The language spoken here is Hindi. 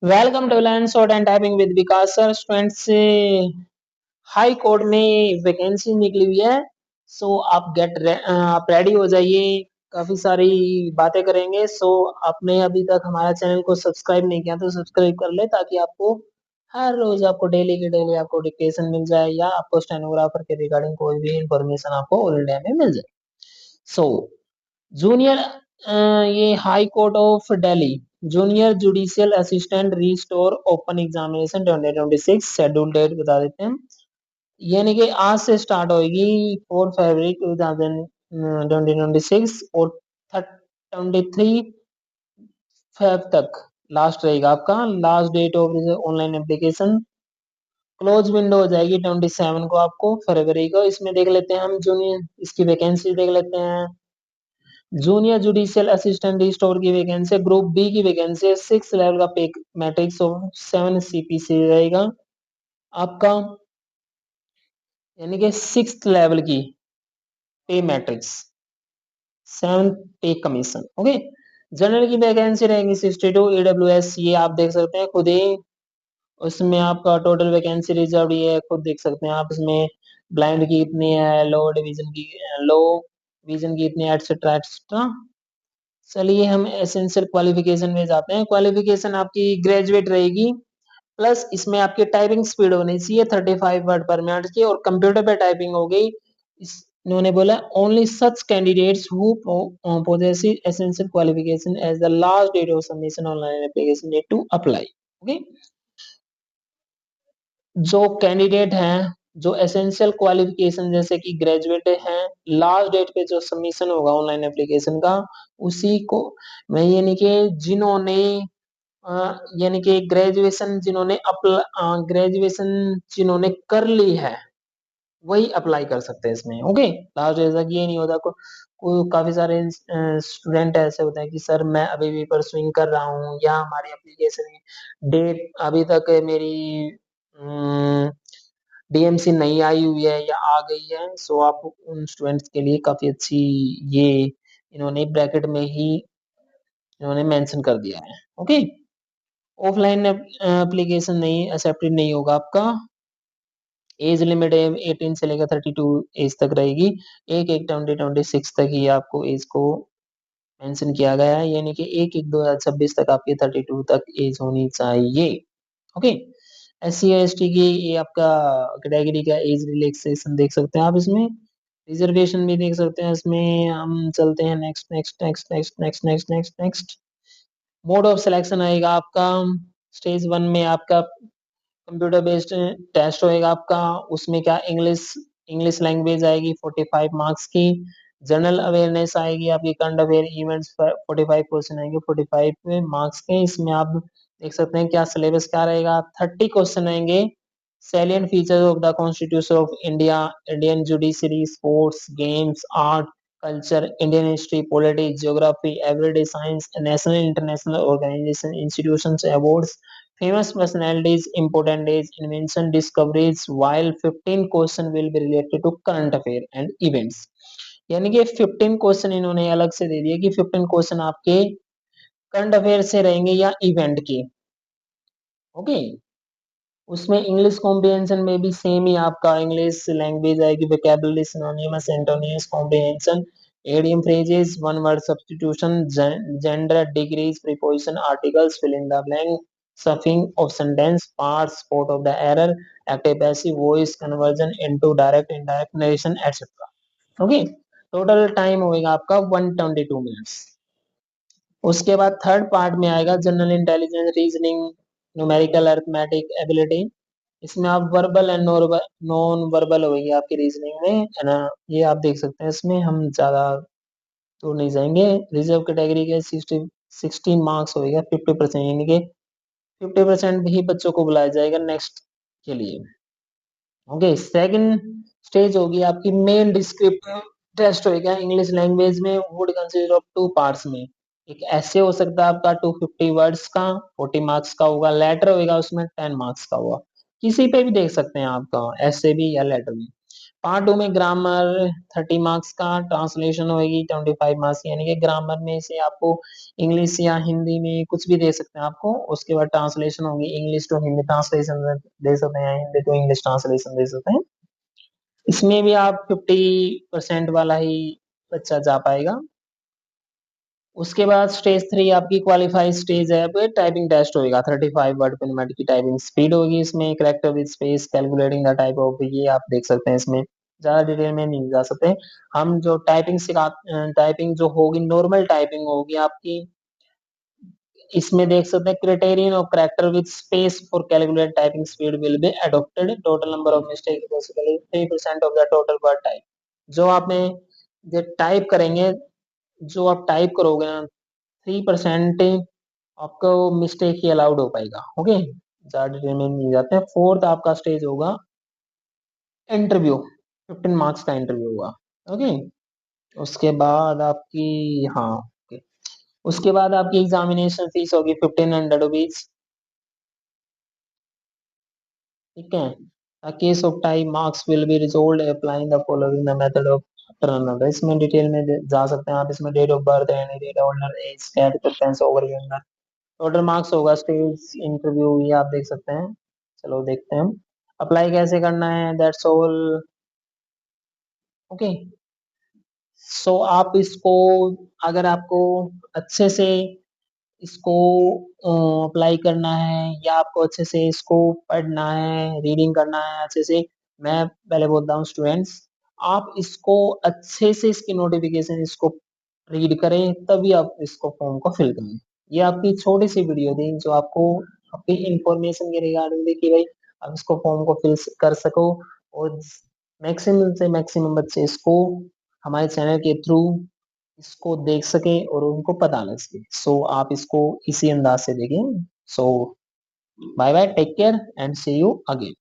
Welcome to learn short and typing with Vikas sir. Students से हाई कोर्ट में वैकेंसी निकली हुई है। आप रेडी हो जाइए। काफी सारी बातें करेंगे। आपने अभी तक हमारा चैनल को सब्सक्राइब नहीं किया तो सब्सक्राइब कर ले, ताकि आपको हर रोज आपको डेली के डेली आपको डिक्टेशन मिल जाए, या आपको स्टेनोग्राफर के रिगार्डिंग कोई भी इंफॉर्मेशन आपको ऑल इंडिया में मिल जाए। सो जूनियर ये high court of Delhi junior judicial assistant restore open examination 2026 schedule date बता देते हैं। यानी कि आज से स्टार्ट होगी 4 फरवरी 2026 और 23 फेब तक लास्ट रहेगा आपका। Last date of online application close window हो जाएगी 27 को आपको फरवरी को। इसमें देख लेते हैं हम जूनियर इसकी वैकेंसी देख लेते हैं। जूनियर जुडिशियल असिस्टेंट स्टोर की वैकेंसी, ग्रुप बी की वैकेंसी, 6 लेवल का पे मैट्रिक्स ऑफ 7 CPC रहेगा आपका, यानी कि 6 लेवल की पे मैट्रिक्स, 7 पे कमीशन। ओके। जनरल की वैकेंसी रहेगी 62, AWS ये आप देख सकते हैं खुद ही। उसमें आपका टोटल वैकेंसी रिजर्व ये है, खुद देख सकते हैं आप। इसमें ब्लाइंड की कितनी है, लो विजन की कितनी है, एटसेट्रा एटसेट्रा। चलिए हम एसेंशियल क्वालिफिकेशन में जाते हैं। क्वालिफिकेशन आपकी ग्रेजुएट रहेगी, प्लस इसमें आपकी टाइपिंग स्पीड होनी चाहिए 35 वर्ड पर मिनट की, और कंप्यूटर पे टाइपिंग हो गई। इन्होंने बोला only such candidates who possess essential qualification as the last date of submission online application need to apply। Okay. जो कैंडिडेट हैं जो एसेंशियल क्वालिफिकेशन जैसे कि ग्रेजुएट हैं, लास्ट डेट पे जो सबमिशन होगा ऑनलाइन एप्लीकेशन का, उसी को मैं यानी कि जिन्होंने यानी कि ग्रेजुएशन जिन्होंने कर ली है वही अप्लाई कर सकते हैं इसमें। ओके। लास्ट जैसा कि ये नहीं होता काफी सारे स्टूडेंट ऐसे होते हैं कि सर मैं अभी भी परसुइंग कर रहा हूँ, या हमारी एप्लीकेशन डेट अभी तक मेरी DMC नहीं आई हुई है या आ गई है। आप उन स्टूडेंट्स के लिए काफी अच्छी ये इन्होंने ब्रैकेट में ही इन्होंने मेंशन कर दिया है। ओके। ऑफलाइन एप्लीकेशन नहीं एक्सेप्टेड नहीं होगा आपका। एज लिमिट 18 से लेकर 32 एज तक रहेगी। 1/1/2026 तक ही आपको एज को मेंशन किया गया है, यानी कि 1/1/2026 तक आपकी 32 तक एज होनी चाहिए। ओके। SC/ST की ये आपका कैटेगरी का एज रिलैक्सेशन देख सकते हैं आप इसमें। रिजर्वेशन भी देख सकते हैं इसमें। हम चलते हैं next next next next next next next next. Mode of selection आएगा आपका। स्टेज 1 में आपका कंप्यूटर बेस्ड टेस्ट होएगा आपका। उसमें क्या इंग्लिश इंग्लिश लैंग्वेज आएगी 45 मार्क्स की। जनरल अवेयरनेस आएगी आपकी, करंट अवेयर इवेंट्स पर 45 क्वेश्चन आएंगे 45 मार्क्स के। इसमें आप देख सकते हैं क्या सिलेबस क्या रहेगा। 30 क्वेश्चन आएंगे। Salient features of the constitution of India, Indian judiciary, sports, games, art, culture, Indian history, politics, geography, everyday science, national international organisation, institutions, awards, famous personalities, important days, invention, discoveries, while 15 question will be related to current affair and events। यानी कि 15 क्वेश्चन इन्होंने अलग से दे दिए कि 15 क्वेश्चन आपके करंट अफेयर से रहेंगे या इवेंट के। ओके। उसमें इंग्लिश कॉम्प्रिहेंशन में भी सेम ही आपका इंग्लिश लैंग्वेज आएगी, vocabulary, synonyms, antonyms, comprehension, idiom phrases, one word substitution, gender, degrees, preposition, articles, fill in the blank, shuffling of sentence, part, spot of the error, active passive voice, conversion into direct indirect narration etcetera. Okay. Total time होगा आपका 122 मिनट्स। उसके बाद थर्ड पार्ट में आएगा general intelligence, reasoning, numerical, arithmetic ability. इसमें आप वर्बल एंड नॉन वर्बल होगी आपकी रीजनिंग में, है ना। ये आप देख सकते हैं। इसमें हम ज्यादा तो नहीं जाएंगे। रिजर्व कैटेगरी के 16 मार्क्स होगा 50%, यानी कि 50% ही बच्चों को बुलाया जाएगा नेक्स्ट के लिए। ओके। सेकंड स्टेज होगी आपकी मेन डिस्क्रिप्टिव टेस्ट होगा इंग्लिश लैंग्वेज में, वुड कंसिस्ट ऑफ 2 पार्ट्स में। एक ऐसे हो सकता है आपका 250 वर्ड्स का 40 मार्क्स का होगा। लेटर होगा उसमें 10 मार्क्स का होगा। किसी पे भी देख सकते हैं आपका, ऐसे भी या लेटर भी। पार्ट 2 में ग्रामर 30 मार्क्स का, ट्रांसलेशन होगी 25 मार्क्स, यानी कि ग्रामर में से आपको इंग्लिश या हिंदी में कुछ भी दे सकते हैं आपको, उसके बाद ट्रांसलेशन होगी, इंग्लिश टू हिंदी ट्रांसलेशन दे सकते हैं, हिंदी टू इंग्लिश ट्रांसलेशन दे सकते हैं। इसमें भी आप 50% वाला ही बच्चा जा पाएगा। उसके बाद स्टेज 3 आपकी क्वालिफाई स्टेज है, अब टाइपिंग टेस्ट होगा, 35 वर्ड पर मिनट की टाइपिंग स्पीड होगी इसमें, character with space, calculating the type of, ये आप देख सकते हैं, इसमें ज्यादा डिटेल में नहीं जा सकते। हम जो टाइपिंग टाइपिंग जो होगी नॉर्मल टाइपिंग होगी आपकी, इसमें देख सकते हैं criterion of character with space for calculate typing speed will be adopted, total number of mistake basically 3% of the total word type. जो आपने जो टाइप करेंगे, जो आप टाइप करोगे ना, 3% आपको मिस्टेक ही अलाउड हो पाएगा। ओके, ज्यादा डिटेल में नहीं जाते हैं। फोर्थ आपका स्टेज होगा इंटरव्यू, 15 मार्क्स का इंटरव्यू होगा। ओके, उसके बाद आपकी, हाँ okay. उसके बाद आपकी एग्जामिनेशन फीस होगी 1500 रुपीज। ठीक है, a case of tie marks will be resolved applying the following the method of turnover। इसमें डिटेल में जा सकते हैं आप, इसमें date of birth and date of age, capital tense over, total marks होगा, स्टेज इंटरव्यू, ये आप देख सकते हैं। चलो देखते हैं हम अप्लाई कैसे करना है, दैट्स ऑल। ओके, सो आप इसको, अगर आपको अच्छे से इसको अप्लाई करना है, या आपको अच्छे से इसको पढ़ना है, रीडिंग करना है अच्छे से, मैं पहले बोलता हूँ स्टूडेंट्स, आप इसको अच्छे से इसकी नोटिफिकेशन इसको रीड करें, तभी आप इसको फॉर्म को फिल करें। ये आपकी छोटी सी वीडियो थी जो आपको आपकी इंफॉर्मेशन के रिगार्डिंग थी कि भाई आप इसको फॉर्म को फिल कर सको, और मैक्सिमम से मैक्सिमम बच्चे इसको हमारे चैनल के थ्रू इसको देख सके और उनको पता लग सके। सो आप इसको इसी अंदाज से देखें। So bye bye, take care and see you again.